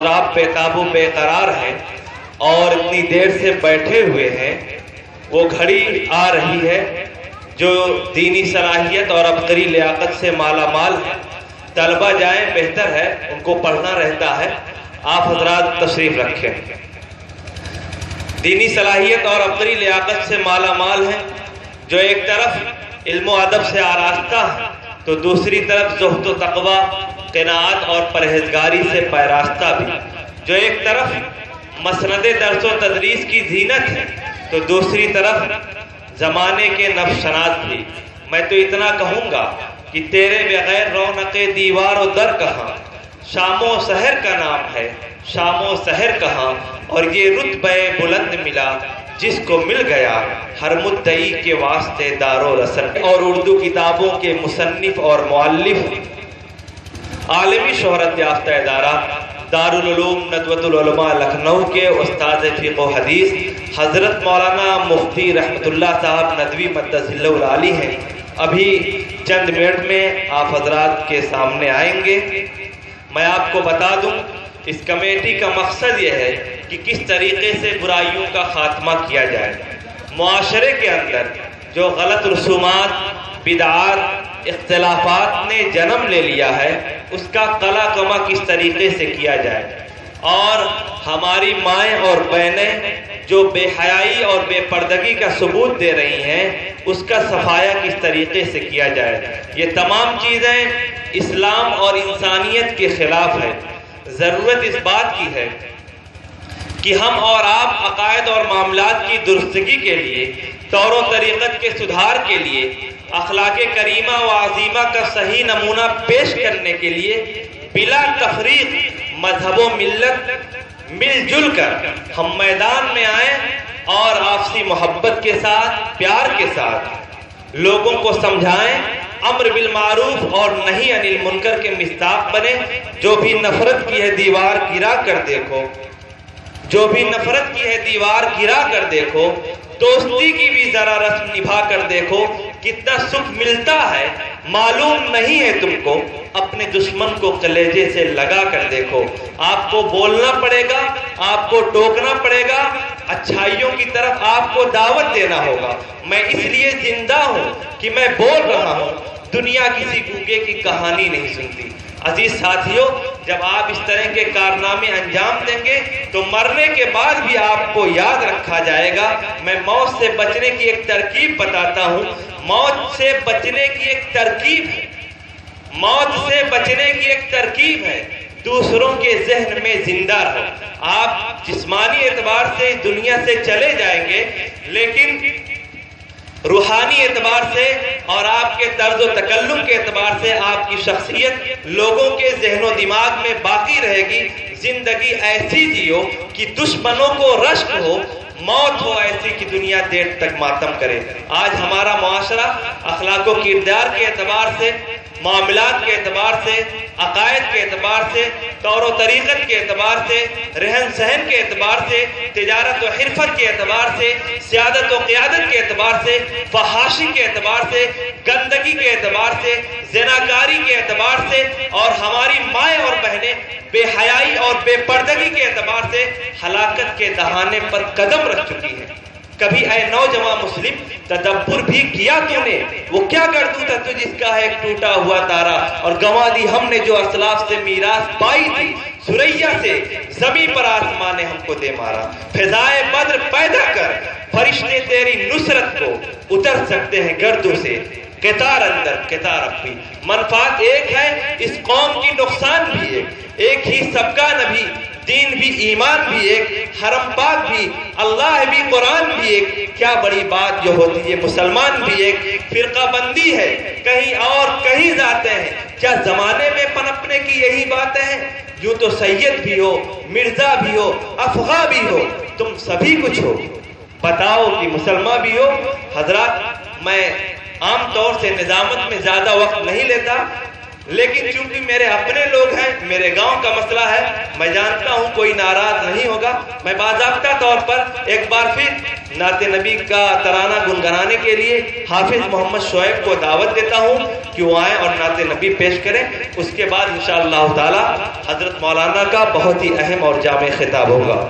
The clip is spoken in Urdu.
آپ بے قابو بے قرار ہیں اور اتنی دیر سے بیٹھے ہوئے ہیں، وہ گھڑی آ رہی ہے جو دینی صلاحیت اور عبقری لیاقت سے مالا مال ہے۔ طلبہ جائیں بہتر ہے، ان کو پڑھنا رہتا ہے۔ آپ حضرات تشریف رکھیں۔ دینی صلاحیت اور عبقری لیاقت سے مالا مال ہیں، جو ایک طرف علم و ادب سے آراستہ ہے تو دوسری طرف زہد و تقوی، قناعت اور پرہیزگاری سے پیراستہ بھی، جو ایک طرف مسند درس و تدریس کی زینت ہے تو دوسری طرف زمانے کے نفس شناس بھی۔ میں تو اتنا کہوں گا کہ تیرے بغیر رونق دیوار و در کہاں، شام و سحر کا نام ہے شام و سحر کہاں، اور یہ رتبہ بلند ملا جس کو مل گیا ہر مدعی کے واسطے دار و رسن۔ اور اردو کتابوں کے مصنف اور مؤلف، عالمی شہرت یافتہ ادارہ دارالعلوم ندوۃ العلماء لکھنؤ کے استاد فقہ و حدیث حضرت مولانا مفتی رحمت اللہ صاحب ندوی مدث اللہ العالی ہیں۔ ابھی چند منٹ میں آپ حضرات کے سامنے آئیں گے۔ میں آپ کو بتا دوں، اس کمیٹی کا مقصد یہ ہے کہ کس طریقے سے برائیوں کا خاتمہ کیا جائے۔ معاشرے کے اندر جو غلط رسومات، بدعات، اختلافات نے جنم لے لیا ہے، اس کا قلع کما کس طریقے سے کیا جائے، اور ہماری مائیں اور بہنیں جو بے حیائی اور بے پردگی کا ثبوت دے رہی ہیں، اس کا صفایا کس طریقے سے کیا جائے۔ یہ تمام چیزیں اسلام اور انسانیت کے خلاف ہے۔ ضرورت اس بات کی ہے کہ ہم اور آپ عقائد اور معاملات کی درستگی کے لیے، طور و طریقت کے سدھار کے لیے، اخلاق کریمہ و عظیمہ کا صحیح نمونہ پیش کرنے کے لیے بلا تفریق مذہب و ملت مل جل کر ہم میدان میں آئیں اور آپسی محبت کے ساتھ، پیار کے ساتھ لوگوں کو سمجھائیں، امر بالمعروف اور نہی عن المنکر کے مصداق بنے۔ جو بھی نفرت کی ہے دیوار گرا کر دیکھو، جو بھی نفرت کی ہے دیوار گرا کر دیکھو، دوستی کی بھی ذرا رسم نبھا کر دیکھو، کتنا سکھ ملتا ہے معلوم نہیں ہے تم کو، اپنے دشمن کو کلیجے سے لگا کر دیکھو۔ آپ کو بولنا پڑے گا، آپ کو ٹوکنا پڑے گا، اچھائیوں کی طرف آپ کو دعوت دینا ہوگا۔ میں اس لیے زندہ ہوں کہ میں بول رہا ہوں، دنیا کسی گونگے کی کہانی نہیں سنتی۔ عزیز ساتھیوں، جب آپ اس طرح کے کارنامے انجام دیں گے تو مرنے کے بعد بھی آپ کو یاد رکھا جائے گا۔ میں موت سے بچنے کی ایک ترکیب بتاتا ہوں۔ موت سے بچنے کی ایک ترکیب ہے، موت سے بچنے کی ایک ترکیب ہے، دوسروں کے ذہن میں زندہ رہو۔ آپ جسمانی اعتبار سے دنیا سے چلے جائیں گے، لیکن روحانی اعتبار سے اور آپ کے طرز و تکلم کے اعتبار سے آپ کی شخصیت لوگوں کے ذہن و دماغ میں باقی رہے گی۔ زندگی ایسی جیو کہ دشمنوں کو رشک ہو، موت ہو ایسی کہ دنیا دیر تک ماتم کرے۔ آج ہمارا معاشرہ اخلاق و کردار کے اعتبار سے، معاملات کے اعتبار سے، عقائد کے اعتبار سے، طور و طریقت کے اعتبار سے، رہن سہن کے اعتبار سے، تجارت و حرفت کے اعتبار سے، سیادت و قیادت کے اعتبار سے، فحاشی کے اعتبار سے، گندگی کے اعتبار سے، زناکاری کے اعتبار سے، اور ہماری مائیں اور بہنیں بے حیائی اور بے پردگی کے اعتبار سے ہلاکت کے دہانے پر قدم رکھ چکی ہے۔ کبھی اے نوجوان مسلم تدبر بھی کیا تو نے، وہ کیا کردوں تھا تو جس کا ہے ایک ٹوٹا ہوا تارا، اور گنوا دی ہم نے جو اسلاف سے میراث پائی تھی، سریا سے زمین پر آسمان نے ہم کو دے مارا۔ فضائے بدر پیدا کر، فرشتے تیری نصرت کو اتر سکتے ہیں گردوں سے، قطار اندر قطار اپنی۔ منفعت ایک ہے، اس قوم کی نقصان بھی ایک ہی سب کا نبی، دین بھی ایمان بھی ایک، حرم پاک بھی، اللہ بھی، قرآن بھی ایک۔ کیا بڑی بات جو ہوتی ہے مسلمان بھی ایک، فرقہ بندی ہے کہیں اور کہیں ذاتیں ہیں، کیا زمانے میں پنپنے کی یہی باتیں ہیں؟ یوں تو سید بھی ہو، مرزا بھی ہو، افغا بھی ہو، تم سبھی کچھ ہو، بتاؤ کہ مسلمان بھی ہو۔ حضرات، میں عام طور سے نظامت میں زیادہ وقت نہیں لیتا، لیکن چونکہ میرے اپنے لوگ ہیں، میرے گاؤں کا مسئلہ ہے، میں جانتا ہوں کوئی ناراض نہیں ہوگا، میں باضابطہ طور پر ایک بار پھر نعت نبی کا ترانہ گنگنانے کے لیے حافظ محمد شعیب کو دعوت دیتا ہوں کہ وہ آئیں اور نعت نبی پیش کریں۔ اس کے بعد انشاءاللہ تعالی حضرت مولانا کا بہت ہی اہم اور جامع خطاب ہوگا۔